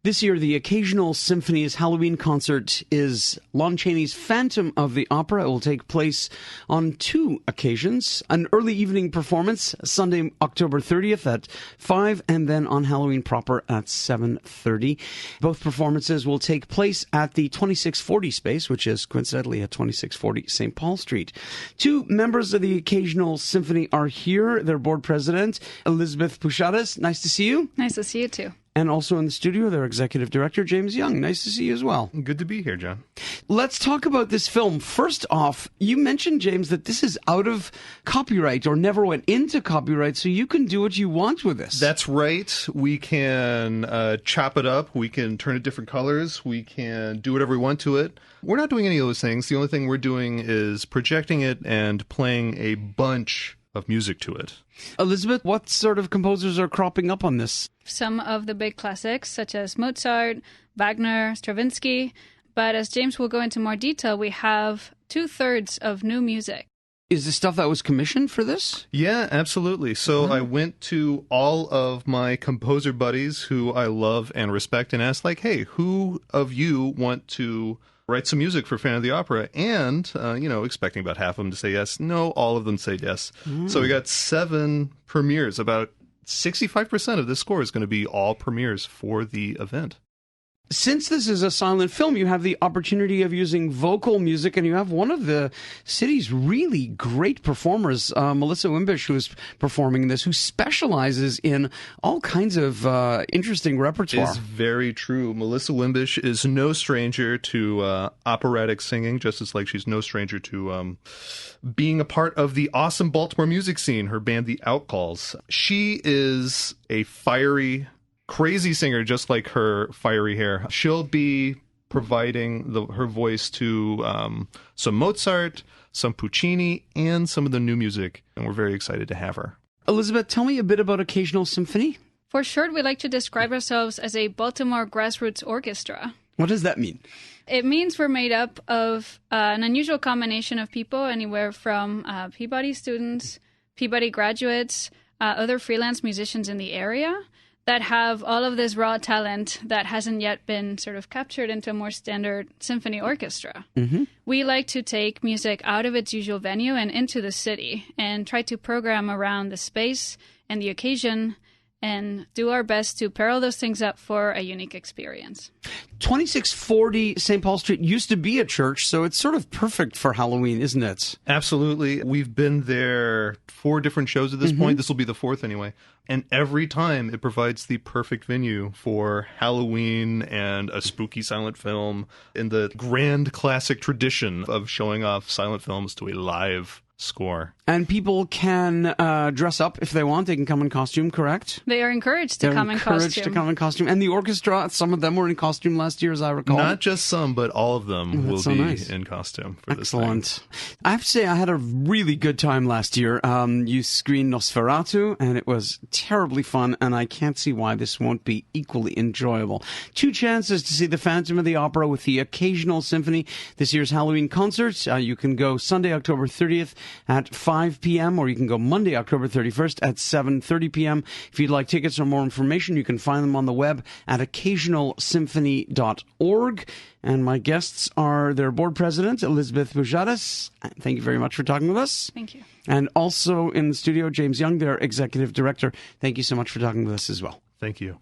This year, the Occasional Symphony's Halloween concert is Lon Chaney's Phantom of the Opera. It will take place on two occasions. An early evening performance, Sunday, October 30th at 5, and then on Halloween proper at 7:30. Both performances will take place at the 2640 space, which is coincidentally at 2640 St. Paul Street. Two members of the Occasional Symphony are here. Their board president, Elisabet Pujadas. Nice to see you. Nice to see you too. And also in the studio, their executive director, James Young. Nice to see you as well. Good to be here, John. Let's talk about this film. First off, you mentioned, James, that this is out of copyright or never went into copyright, so you can do what you want with this. That's right. We can chop it up. We can turn it different colors. We can do whatever we want to it. We're not doing any of those things. The only thing we're doing is projecting it and playing a bunch of music to it. Elisabet, what sort of composers are cropping up on this? Some of the big classics, such as Mozart, Wagner, Stravinsky. But as James will go into more detail, we have 2/3 of new music. Is this stuff that was commissioned for this? Yeah, absolutely. So I went to all of my composer buddies who I love and respect and asked, like, hey, who of you want to write some music for Phantom of the Opera? And, expecting about half of them to say yes. No, all of them say yes. So we got 7 premieres. About 65% of this score is going to be all premieres for the event. Since this is a silent film, you have the opportunity of using vocal music, and you have one of the city's really great performers, Melissa Wimbish, who is performing this, who specializes in all kinds of interesting repertoire. It's very true. Melissa Wimbish is no stranger to operatic singing, just as like she's no stranger to being a part of the awesome Baltimore music scene, her band, The Outcalls. She is a fiery, crazy singer, just like her fiery hair. She'll be providing her voice to some Mozart, some Puccini, and some of the new music, and we're very excited to have her. Elisabet, tell me a bit about Occasional Symphony. For short, we like to describe ourselves as a Baltimore grassroots orchestra. What does that mean? It means we're made up of an unusual combination of people, anywhere from Peabody students, Peabody graduates, other freelance musicians in the area, that have all of this raw talent that hasn't yet been sort of captured into a more standard symphony orchestra. We like to take music out of its usual venue and into the city and try to program around the space and the occasion and do our best to pair all those things up for a unique experience. 2640 St. Paul Street used to be a church, so it's sort of perfect for Halloween, isn't it? Absolutely. We've been there 4 different shows at this point. This will be the 4th anyway. And every time it provides the perfect venue for Halloween and a spooky silent film in the grand classic tradition of showing off silent films to a live score. And people can dress up if they want. They can come in costume, correct? They are encouraged to come in costume. Encouraged to come in costume. And the orchestra, some of them were in costume last year, as I recall. Not just some, but all of them will be in costume for this thing. Excellent. I have to say, I had a really good time last year. You screened Nosferatu, and it was terribly fun, and I can't see why this won't be equally enjoyable. 2 chances to see the Phantom of the Opera with the Occasional Symphony. This year's Halloween concert. You can go Sunday, October 30th at 5 p.m., or you can go Monday, October 31st at 7:30 p.m. If you'd like tickets or more information, you can find them on the web at occasionalsymphony.org. And my guests are their board president, Elisabet Pujadas. Thank you very much for talking with us. Thank you. And also in the studio, James Young, their executive director. Thank you so much for talking with us as well. Thank you.